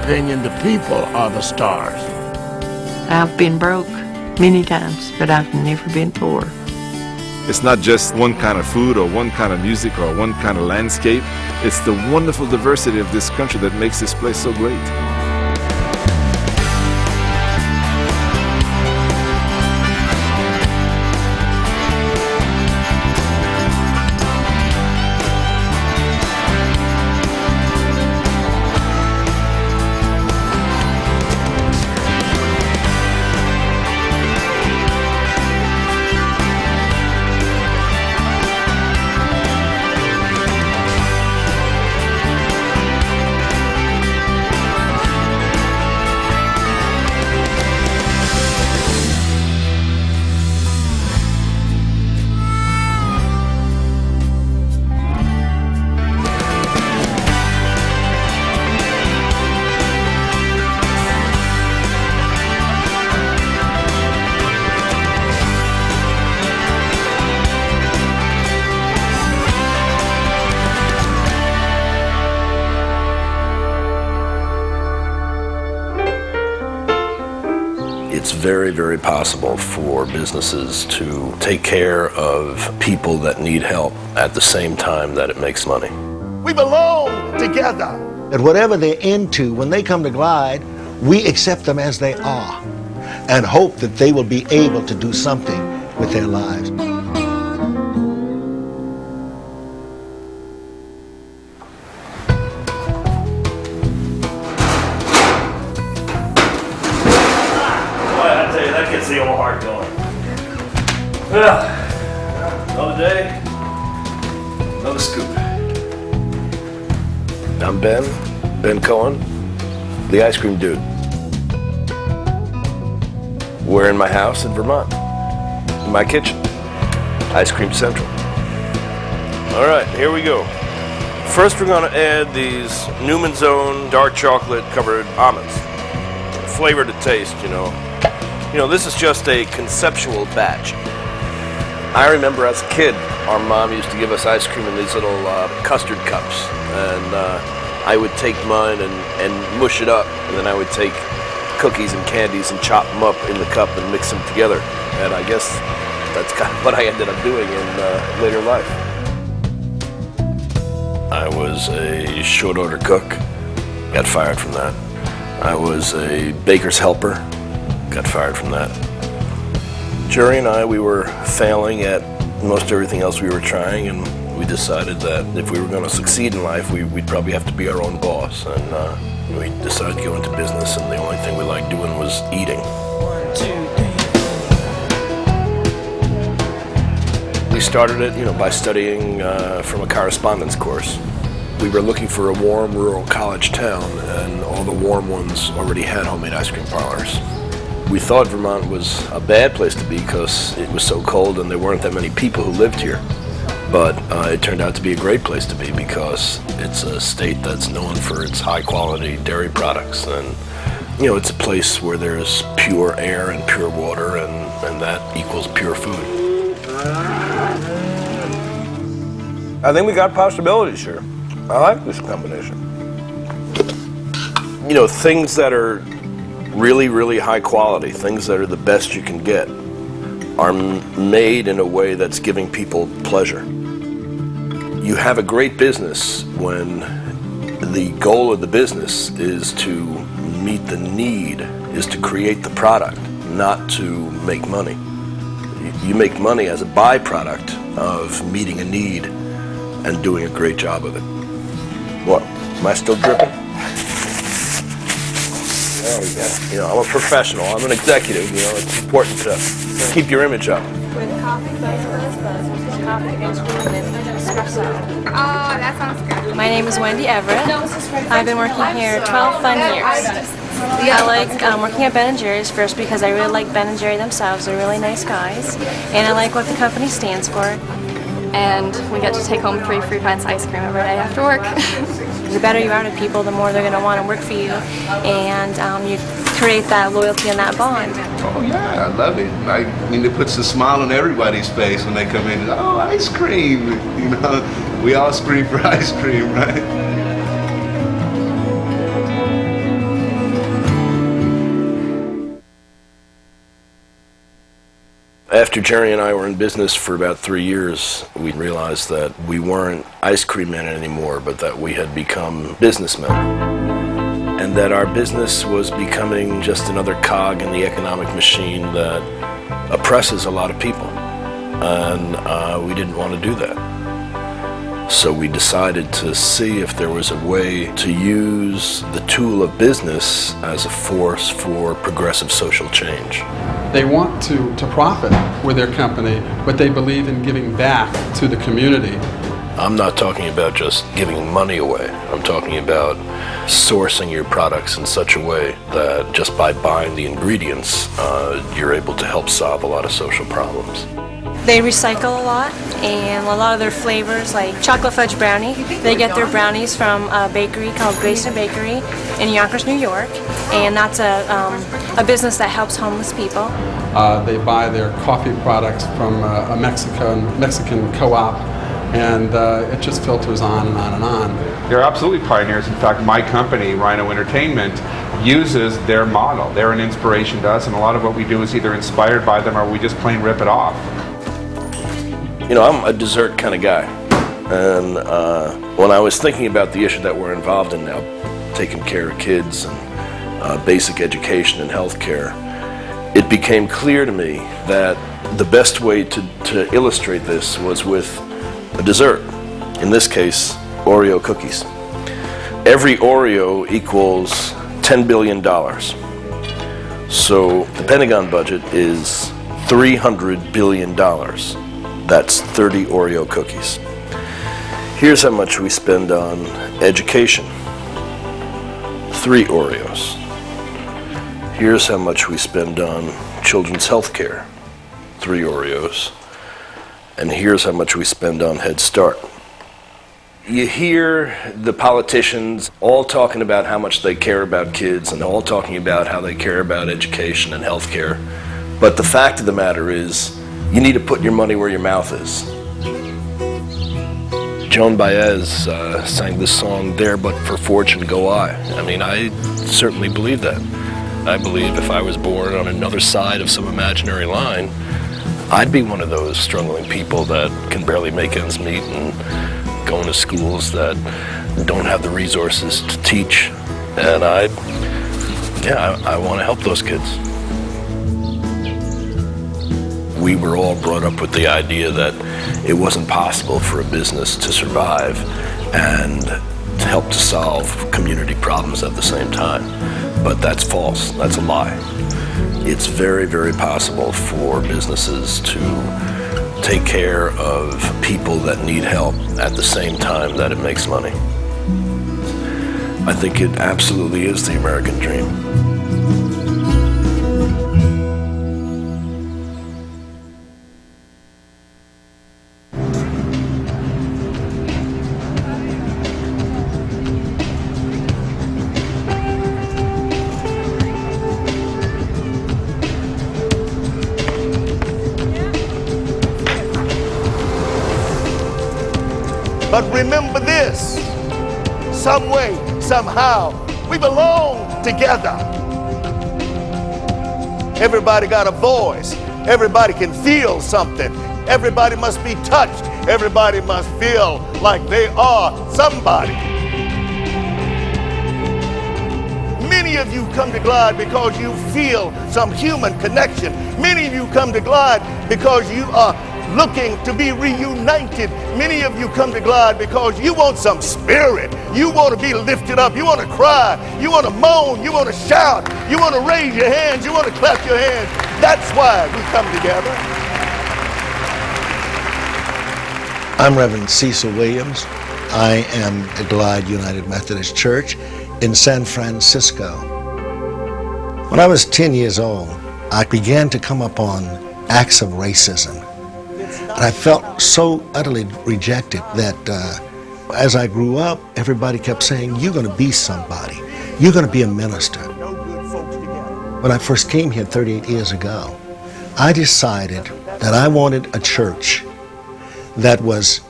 opinion, the people are the stars. I've been broke many times, but I've never been poor. It's not just one kind of food or one kind of music or one kind of landscape. It's the wonderful diversity of this country that makes this place so great. It's very, very possible for businesses to take care of people that need help at the same time that it makes money. We belong together. That whatever they're into, when they come to Glide, we accept them as they are and hope that they will be able to do something with their lives. That gets the old heart going. Well, another day, another scoop. I'm Ben Cohen, the ice cream dude. We're in my house in Vermont, in my kitchen, Ice Cream Central. All right, here we go. First we're gonna add these Newman's Own dark chocolate covered almonds. Flavor to taste, you know. You know, this is just a conceptual batch. I remember as a kid, our mom used to give us ice cream in these little custard cups. And I would take mine and mush it up. And then I would take cookies and candies and chop them up in the cup and mix them together. And I guess that's kind of what I ended up doing in later life. I was a short order cook, got fired from that. I was a baker's helper, got fired from that. Jerry and I, we were failing at most everything else we were trying, and we decided that if we were going to succeed in life, we'd probably have to be our own boss. And we decided to go into business, and the only thing we liked doing was eating. 1, 2, 3. We started it, by studying from a correspondence course. We were looking for a warm rural college town, and all the warm ones already had homemade ice cream parlors. We thought Vermont was a bad place to be because it was so cold and there weren't that many people who lived here. But it turned out to be a great place to be because it's a state that's known for its high quality dairy products. And it's a place where there's pure air and pure water, and that equals pure food. I think we got possibilities here. I like this combination. Things that are really, really high quality, things that are the best you can get, are made in a way that's giving people pleasure. You have a great business when the goal of the business is to meet the need, is to create the product, not to make money. You make money as a byproduct of meeting a need and doing a great job of it. What, am I still dripping? There we go. I'm a professional. I'm an executive. It's important to keep your image up. With coffee, buzz, coffee, ice cream, and espresso. Oh, that sounds good. My name is Wendy Everett. I've been working here 12 fun years. I like working at Ben & Jerry's first because I really like Ben & Jerry themselves. They're really nice guys. And I like what the company stands for. And we get to take home 3 free pints of ice cream every day after work. The better you are to people, the more they're going to want to work for you, and you create that loyalty and that bond. Oh yeah, I love it. It puts a smile on everybody's face when they come in. Oh, ice cream! We all scream for ice cream, right? After Jerry and I were in business for about 3 years, we realized that we weren't ice cream men anymore, but that we had become businessmen. And that our business was becoming just another cog in the economic machine that oppresses a lot of people. And we didn't want to do that. So we decided to see if there was a way to use the tool of business as a force for progressive social change. They want to profit with their company, but they believe in giving back to the community. I'm not talking about just giving money away. I'm talking about sourcing your products in such a way that just by buying the ingredients, you're able to help solve a lot of social problems. They recycle a lot, and a lot of their flavors, like chocolate fudge brownie, they get their brownies from a bakery called Grayson Bakery in Yonkers, New York, and that's a business that helps homeless people. They buy their coffee products from a Mexican co-op, and it just filters on and on and on. They're absolutely pioneers. In fact, my company, Rhino Entertainment, uses their model. They're an inspiration to us, and a lot of what we do is either inspired by them or we just plain rip it off. You know, I'm a dessert kind of guy, and when I was thinking about the issue that we're involved in now, taking care of kids and basic education and healthcare, it became clear to me that the best way to illustrate this was with a dessert. In this case, Oreo cookies. Every Oreo equals $10 billion. So the Pentagon budget is $300 billion. That's 30 Oreo cookies. Here's how much we spend on education. 3 Oreos. Here's how much we spend on children's health care. 3 Oreos. And here's how much we spend on Head Start. You hear the politicians all talking about how much they care about kids and all talking about how they care about education and health care. But the fact of the matter is, you need to put your money where your mouth is. Joan Baez sang this song, "There But For Fortune Go I." I mean, I certainly believe that. I believe if I was born on another side of some imaginary line, I'd be one of those struggling people that can barely make ends meet and going to schools that don't have the resources to teach. And I want to help those kids. We were all brought up with the idea that it wasn't possible for a business to survive and to help to solve community problems at the same time. But that's false. That's a lie. It's very, very possible for businesses to take care of people that need help at the same time that it makes money. I think it absolutely is the American dream. But remember this, some way, somehow, we belong together. Everybody got a voice. Everybody can feel something. Everybody must be touched. Everybody must feel like they are somebody. Many of you come to Glide because you feel some human connection. Many of you come to Glide because you are looking to be reunited. Many of you come to Glide because you want some spirit. You want to be lifted up. You want to cry. You want to moan. You want to shout. You want to raise your hands. You want to clap your hands. That's why we come together. I'm Reverend Cecil Williams. I am the Glide United Methodist Church in San Francisco. When I was 10 years old, I began to come upon acts of racism. And I felt so utterly rejected that as I grew up, everybody kept saying, "You're going to be somebody. You're going to be a minister." When I first came here 38 years ago, I decided that I wanted a church that was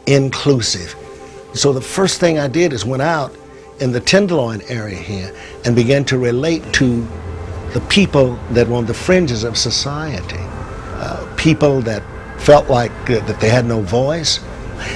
inclusive. So the first thing I did is went out in the Tenderloin area here and began to relate to the people that were on the fringes of society. people that felt like that they had no voice.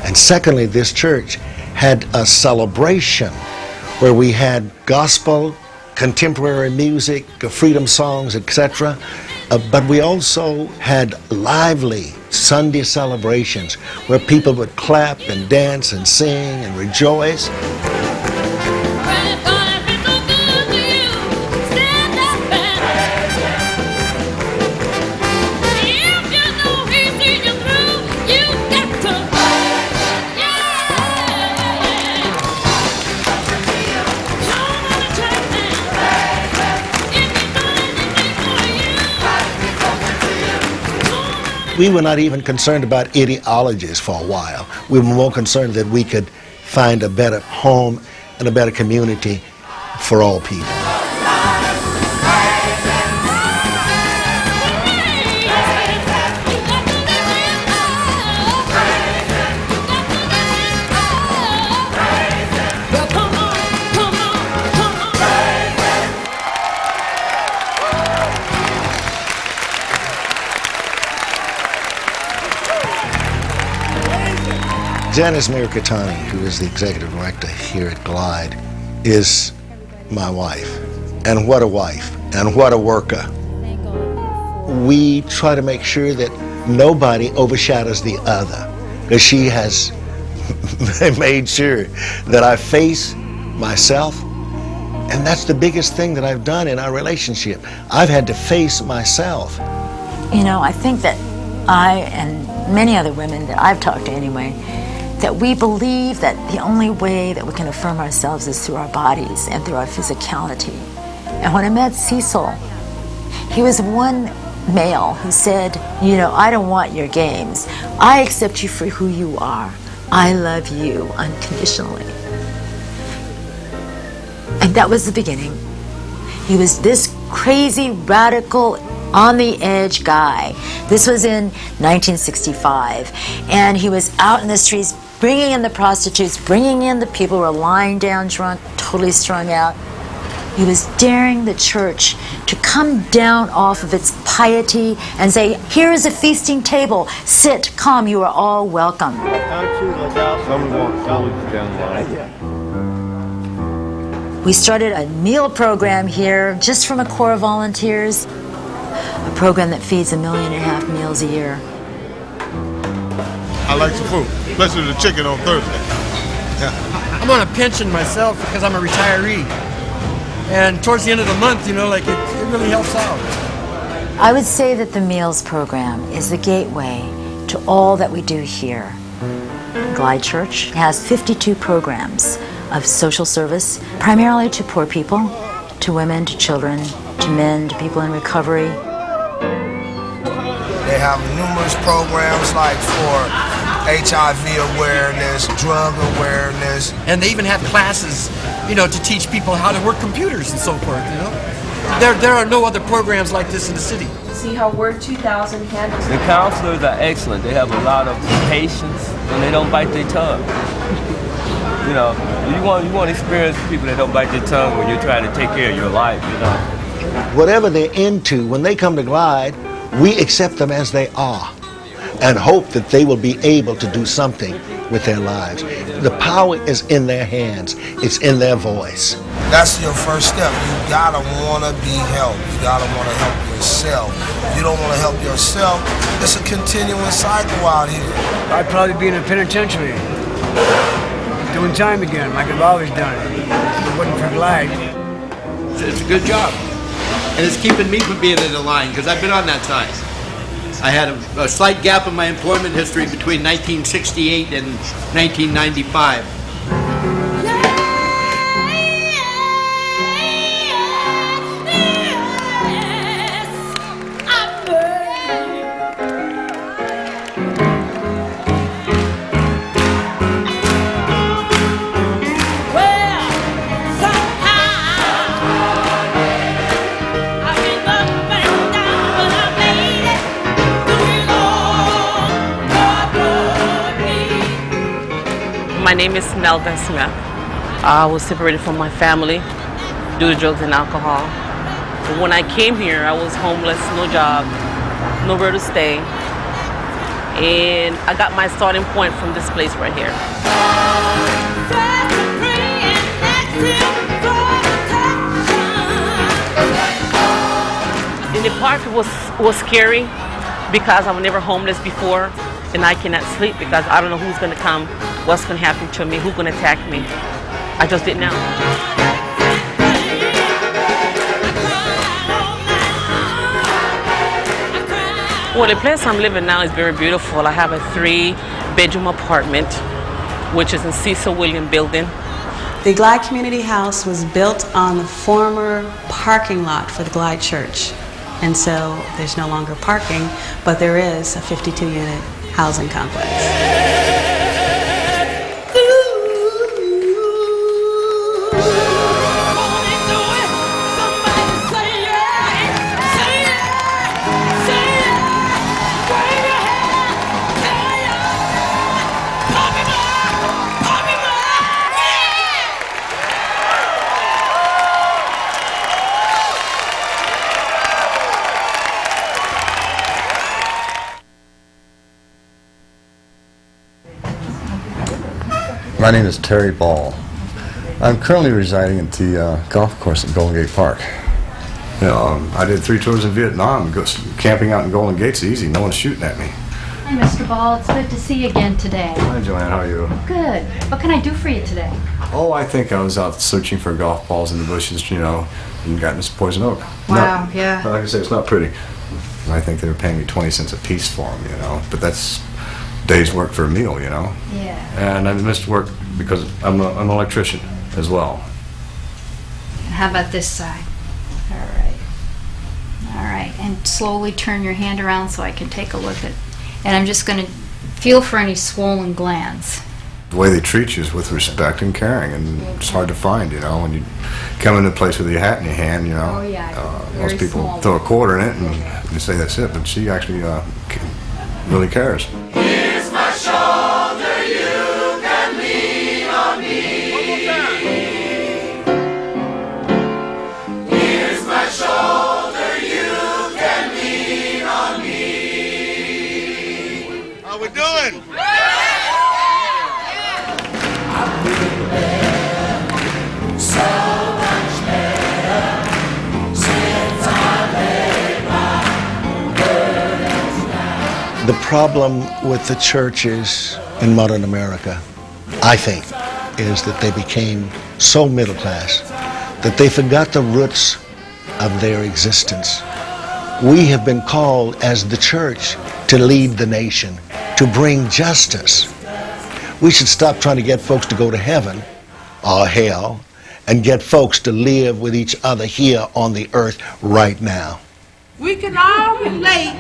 And secondly, this church had a celebration where we had gospel, contemporary music, freedom songs, etc. But we also had lively Sunday celebrations where people would clap and dance and sing and rejoice. We were not even concerned about ideologies for a while. We were more concerned that we could find a better home and a better community for all people. Janice Mirkatani, who is the executive director here at Glide, is my wife. And what a wife, and what a worker. We try to make sure that nobody overshadows the other, because she has made sure that I face myself, and that's the biggest thing that I've done in our relationship. I've had to face myself. You know, I think that I and many other women that I've talked to anyway, that we believe that the only way that we can affirm ourselves is through our bodies and through our physicality. And when I met Cecil, he was one male who said, you know, I don't want your games. I accept you for who you are. I love you unconditionally. And that was the beginning. He was this crazy, radical, on the edge guy. This was in 1965. And he was out in the streets bringing in the prostitutes, bringing in the people who were lying down drunk, totally strung out. He was daring the church to come down off of its piety and say, here is a feasting table. Sit, come, you are all welcome. We started a meal program here just from a corps of volunteers, a program that feeds 1.5 million meals a year. I like the food, especially the chicken on Thursday. I'm on a pension myself because I'm a retiree. And towards the end of the month, you know, like it really helps out. I would say that the meals program is the gateway to all that we do here. Glide Church has 52 programs of social service, primarily to poor people, to women, to children, to men, to people in recovery. They have numerous programs like for HIV awareness, drug awareness. And they even have classes, you know, to teach people how to work computers and so forth, you know. There are no other programs like this in the city. See how Word 2000 handles The counselors are excellent. They have a lot of patience and they don't bite their tongue. You know, you want to experience people that don't bite their tongue when you're trying to take care of your life, you know. Whatever they're into, when they come to Glide, we accept them as they are and hope that they will be able to do something with their lives. The power is in their hands. It's in their voice. That's your first step. You gotta wanna be helped. You gotta wanna help yourself. If you don't wanna help yourself, it's a continuing cycle out here. I'd probably be in a penitentiary, doing time again, like I've always done. If it wasn't for Glide. It's a good job. And it's keeping me from being in the line, because I've been on that side. I had a slight gap in my employment history between 1968 and 1995. My name is Melvin Smith. I was separated from my family due to drugs and alcohol. But when I came here, I was homeless, no job, nowhere to stay. And I got my starting point from this place right here. In the park it was scary because I was never homeless before, and I cannot sleep because I don't know who's gonna come, what's gonna happen to me, who's gonna attack me. I just didn't know. Well, the place I'm living now is very beautiful. I have a 3-bedroom apartment, which is in Cecil William building. The Glide Community House was built on the former parking lot for the Glide Church. And so there's no longer parking, but there is a 52-unit housing complex. My name is Terry Ball. I'm currently residing at the golf course at Golden Gate Park. You know, I did 3 tours in Vietnam. Camping out in Golden Gate's easy. No one's shooting at me. Hi, Mr. Ball. It's good to see you again today. Hi, Joanne. How are you? Good. What can I do for you today? Oh, I think I was out searching for golf balls in the bushes, you know, and got this poison oak. Wow, yeah. Like I said, it's not pretty. I think they were paying me 20 cents a piece for them, you know, but that's day's work for a meal, you know. Yeah. And I missed work because I'm an electrician as well. How about this side? All right. All right. And slowly turn your hand around so I can take a look at. And I'm just going to feel for any swollen glands. The way they treat you is with respect and caring, and it's hard to find, you know, when you come into a place with your hat in your hand, you know. Oh, yeah. Most people throw a quarter in it and they say that's it, but she actually really cares. Here's my shoulder, you can lean on me. One more time. Here's my shoulder, you can lean on me. How we doing? So much better since I laid my burdens down. The problem with the churches in modern America, I think, is that they became so middle class that they forgot the roots of their existence. We have been called as the church to lead the nation, to bring justice. We should stop trying to get folks to go to heaven or hell and get folks to live with each other here on the earth right now. We can all relate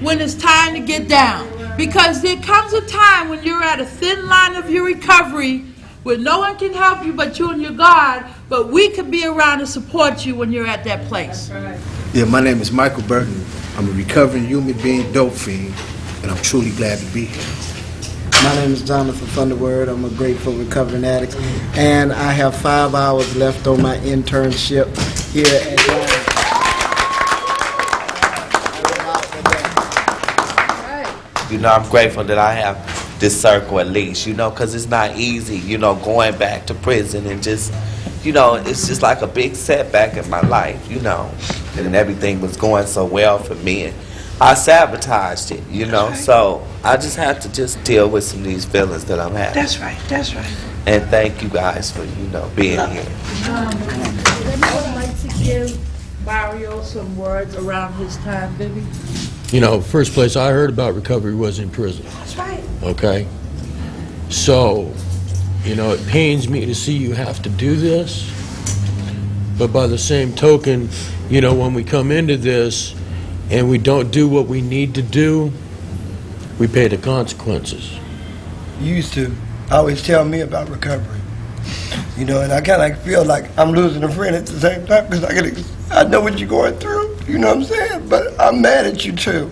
when it's time to get down, because there comes a time when you're at a thin line of your recovery where no one can help you but you and your God, but we can be around to support you when you're at that place. Yeah, my name is Michael Burton. I'm a recovering human being dope fiend, and I'm truly glad to be here. My name is Jonathan Thunderword. I'm a grateful recovering addict, and I have 5 hours left on my internship here at You know, I'm grateful that I have this circle at least, you know, because it's not easy, you know, going back to prison and just, you know, it's just like a big setback in my life, you know, and everything was going so well for me, and I sabotaged it, you know, so I just have to just deal with some of these feelings that I'm having. That's right, that's right. And thank you guys for, you know, being here. Would anyone like to give Mario some words around his time, Vivi? You know, first place I heard about recovery was in prison. That's right. Okay? So, you know, it pains me to see you have to do this, but by the same token, you know, when we come into this and we don't do what we need to do, we pay the consequences. You used to always tell me about recovery, you know, and I kind of feel like I'm losing a friend at the same time, because I know what you're going through, you know what I'm saying? But I'm mad at you too,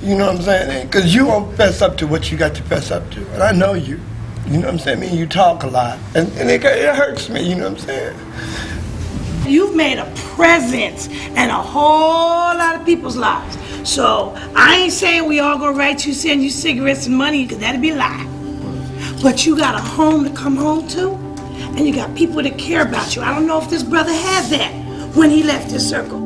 you know what I'm saying? Because you won't fess up to what you got to fess up to, and I know you, you know what I'm saying? I mean, you talk a lot, and it hurts me, you know what I'm saying? You've made a presence in a whole lot of people's lives. So I ain't saying we all gonna write you, send you cigarettes and money, because that'd be a lie. But you got a home to come home to, and you got people that care about you. I don't know if this brother had that when he left his circle.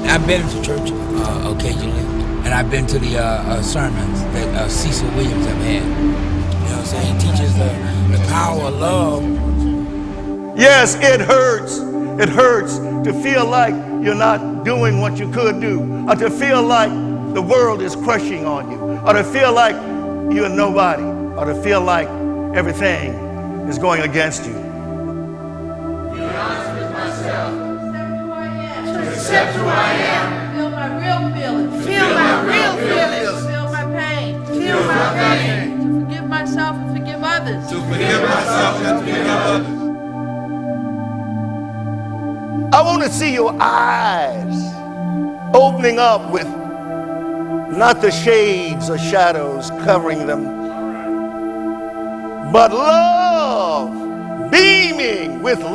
I've been to church occasionally, and I've been to the sermons that Cecil Williams have had. You know what I'm saying? He teaches the power of love. Yes, it hurts. It hurts to feel like you're not doing what you could do, or to feel like the world is crushing on you, or to feel like you're nobody, or to feel like everything is going against you. Be honest with myself. To accept who I am. Feel my real feelings. Feel my real feelings. Feel my pain. Feel my pain. To forgive myself and forgive others. To forgive myself and forgive others. I want to see your eyes opening up with not the shades or shadows covering them, but love beaming with light.